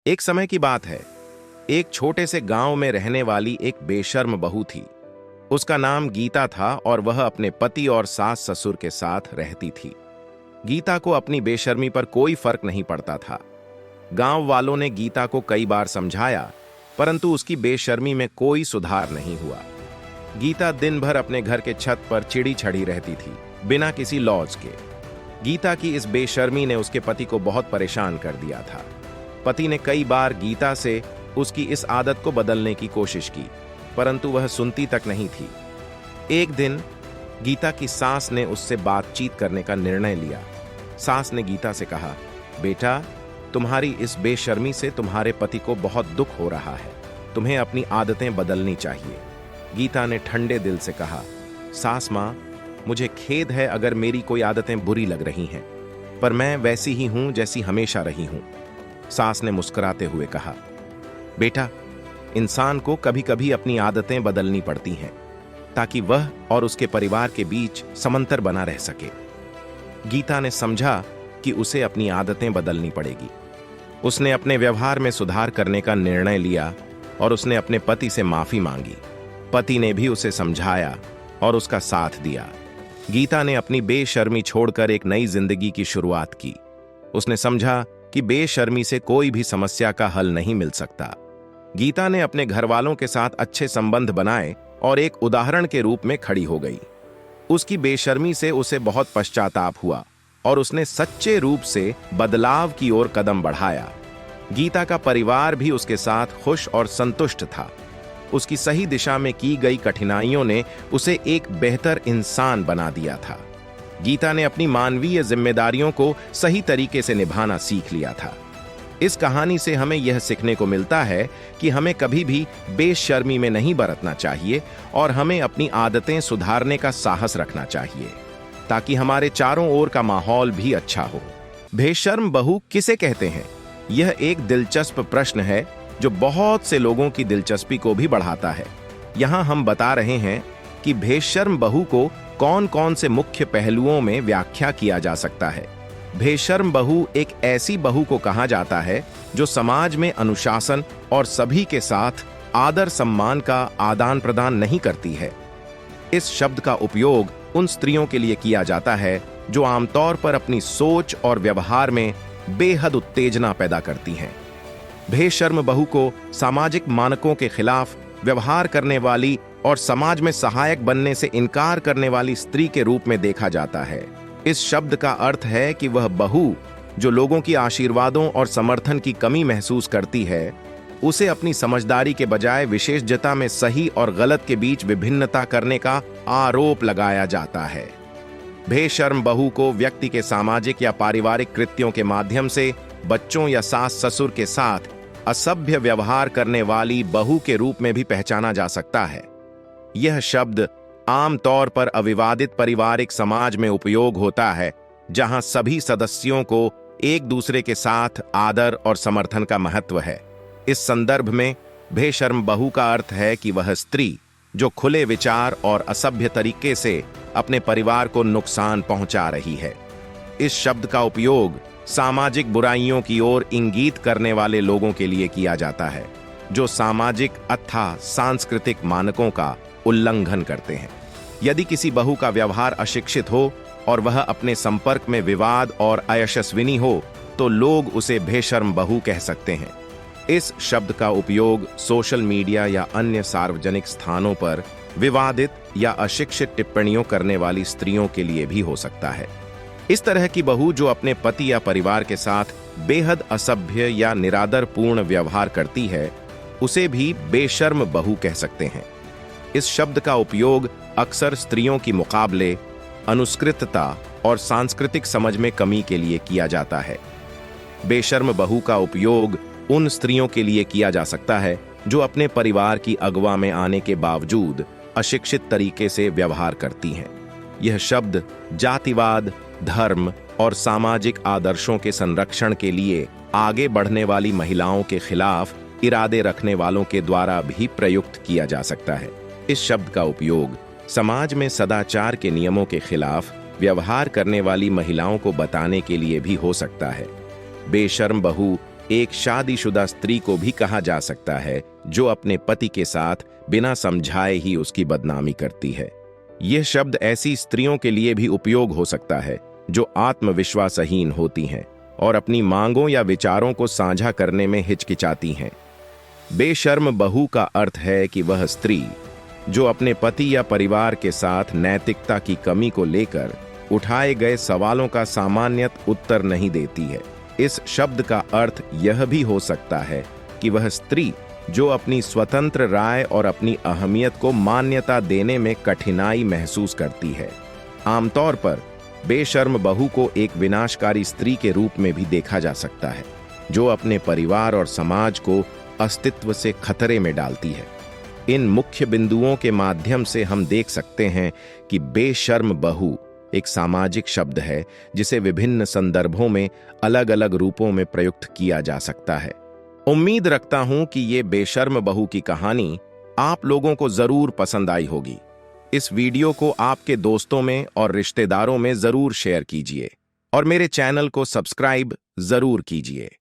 एक समय की बात है। एक छोटे से गांव में रहने वाली एक बेशर्म बहू थी। उसका नाम गीता था और वह अपने पति और सास ससुर के साथ रहती थी। गीता को अपनी बेशर्मी पर कोई फर्क नहीं पड़ता था। गांव वालों ने गीता को कई बार समझाया, परंतु उसकी बेशर्मी में कोई सुधार नहीं हुआ। गीता दिन भर अपने घर के छत पर चिड़ी छड़ी रहती थी, बिना किसी लॉज के। गीता की इस बेशर्मी ने उसके पति को बहुत परेशान कर दिया था। पति ने कई बार गीता से उसकी इस आदत को बदलने की कोशिश की, परंतु वह सुनती तक नहीं थी। एक दिन गीता की सास ने उससे बातचीत करने का निर्णय लिया। सास ने गीता से कहा, बेटा, तुम्हारी इस बेशर्मी से तुम्हारे पति को बहुत दुख हो रहा है। तुम्हें अपनी आदतें बदलनी चाहिए। गीता ने ठंडे दिल से कहा, सास मां, मुझे खेद है अगर मेरी कोई आदतें बुरी लग रही हैं, पर मैं वैसी ही हूं जैसी हमेशा रही हूं। सास ने मुस्कुराते हुए कहा, बेटा, इंसान को कभी कभी अपनी आदतें बदलनी पड़ती हैं ताकि वह और उसके परिवार के बीच समंतर बना रह सके। गीता ने समझा कि उसे अपनी आदतें बदलनी पड़ेगी। उसने अपने व्यवहार में सुधार करने का निर्णय लिया और उसने अपने पति से माफी मांगी। पति ने भी उसे समझाया और उसका साथ दिया। गीता ने अपनी बेशर्मी छोड़कर एक नई जिंदगी की शुरुआत की। उसने समझा कि बेशर्मी से कोई भी समस्या का हल नहीं मिल सकता। गीता ने अपने घर वालों के साथ अच्छे संबंध बनाए और एक उदाहरण के रूप में खड़ी हो गई। उसकी बेशर्मी से उसे बहुत पश्चाताप हुआ और उसने सच्चे रूप से बदलाव की ओर कदम बढ़ाया। गीता का परिवार भी उसके साथ खुश और संतुष्ट था। उसकी सही दिशा में की गई कठिनाइयों ने उसे एक बेहतर इंसान बना दिया था। गीता ने अपनी मानवीय जिम्मेदारियों को सही तरीके से निभाना सीख लिया था। इस कहानी से हमें यह सीखने को मिलता है कि हमें कभी भी बेशर्मी में नहीं बरतना चाहिए और हमें अपनी आदतें सुधारने का साहस रखना चाहिए ताकि हमारे चारों ओर का माहौल भी अच्छा हो। बेशर्म बहू किसे कहते हैं? यह एक दिलचस्प प्रश्न है जो बहुत से लोगों की दिलचस्पी को भी बढ़ाता है। यहां हम बता रहे हैं कि बेशर्म बहू को कौन कौन से मुख्य पहलुओं में व्याख्या किया जा सकता है। बेशर्म बहू एक ऐसी बहू को कहा जाता है जो समाज में अनुशासन और सभी के साथ आदर सम्मान का आदान प्रदान नहीं करती है। इस शब्द का उपयोग उन स्त्रियों के लिए किया जाता है जो आमतौर पर अपनी सोच और व्यवहार में बेहद उत्तेजना पैदा करती हैं। बेशर्म बहू को सामाजिक मानकों के खिलाफ व्यवहार करने वाली और समाज में सहायक बनने से इनकार करने वाली स्त्री के रूप में देखा जाता है। इस शब्द का अर्थ है कि वह बहू जो लोगों की आशीर्वादों और समर्थन की कमी महसूस करती है, उसे अपनी समझदारी के बजाय विशेषज्ञता में सही और गलत के बीच विभिन्नता करने का आरोप लगाया जाता है। बेशर्म बहू को व्यक्ति के सामाजिक या पारिवारिक कृत्यों के माध्यम से बच्चों या सास ससुर के साथ असभ्य व्यवहार करने वाली बहू के रूप में भी पहचाना जा सकता है। यह शब्द आमतौर पर अविवादित पारिवारिक समाज में उपयोग होता है, जहां सभी सदस्यों को एक दूसरे के साथ आदर और समर्थन का महत्व है। इस संदर्भ में बेशर्म बहू का अर्थ है कि वह स्त्री जो खुले विचार और असभ्य तरीके से अपने परिवार को नुकसान पहुंचा रही है। इस शब्द का उपयोग सामाजिक बुराइयों की ओर इंगित करने वाले लोगों के लिए किया जाता है जो सामाजिक अथवा सांस्कृतिक मानकों का उल्लंघन करते हैं। यदि किसी बहू का व्यवहार अशिक्षित हो और वह अपने संपर्क में विवाद और अयशस्विनी हो, तो लोग उसे बेशर्म बहू कह सकते हैं। इस शब्द का उपयोग सोशल मीडिया या अन्य सार्वजनिक स्थानों पर विवादित या अशिक्षित टिप्पणियों करने वाली स्त्रियों के लिए भी हो सकता है। इस तरह की बहू जो अपने पति या परिवार के साथ बेहद असभ्य या निरादरपूर्ण व्यवहार करती है, उसे भी बेशर्म बहू कह सकते हैं। इस शब्द का उपयोग अक्सर स्त्रियों की मुकाबले अनुष्कृतता और सांस्कृतिक समझ में कमी के लिए किया जाता है। बेशर्म बहू का उपयोग उन स्त्रियों के लिए किया जा सकता है जो अपने परिवार की अगवा में आने के बावजूद अशिक्षित तरीके से व्यवहार करती हैं। यह शब्द जातिवाद, धर्म और सामाजिक आदर्शों के संरक्षण के लिए आगे बढ़ने वाली महिलाओं के खिलाफ इरादे रखने वालों के द्वारा भी प्रयुक्त किया जा सकता है। इस शब्द का उपयोग समाज में सदाचार के नियमों के खिलाफ व्यवहार करने वाली महिलाओं को बताने के लिए भी हो सकता है। बेशर्म बहू एक शादीशुदा स्त्री को भी कहा जा सकता है जो अपने पति के साथ बिना समझाए ही उसकी बदनामी करती है। यह शब्द ऐसी स्त्रियों के लिए भी उपयोग हो सकता है जो आत्मविश्वासहीन होती हैं और अपनी मांगों या विचारों को साझा करने में हिचकिचाती हैं। बेशर्म बहू का अर्थ है कि वह स्त्री जो अपने पति या परिवार के साथ नैतिकता की कमी को लेकर उठाए गए सवालों का सामान्यत उत्तर नहीं देती है। इस शब्द का अर्थ यह भी हो सकता है कि वह स्त्री जो अपनी स्वतंत्र राय और अपनी अहमियत को मान्यता देने में कठिनाई महसूस करती है। आमतौर पर बेशर्म बहू को एक विनाशकारी स्त्री के रूप में भी देखा जा सकता है जो अपने परिवार और समाज को अस्तित्व से खतरे में डालती है। इन मुख्य बिंदुओं के माध्यम से हम देख सकते हैं कि बेशर्म बहू एक सामाजिक शब्द है जिसे विभिन्न संदर्भों में अलग अलग रूपों में प्रयुक्त किया जा सकता है। उम्मीद रखता हूं कि ये बेशर्म बहू की कहानी आप लोगों को जरूर पसंद आई होगी। इस वीडियो को आपके दोस्तों में और रिश्तेदारों में जरूर शेयर कीजिए और मेरे चैनल को सब्सक्राइब जरूर कीजिए।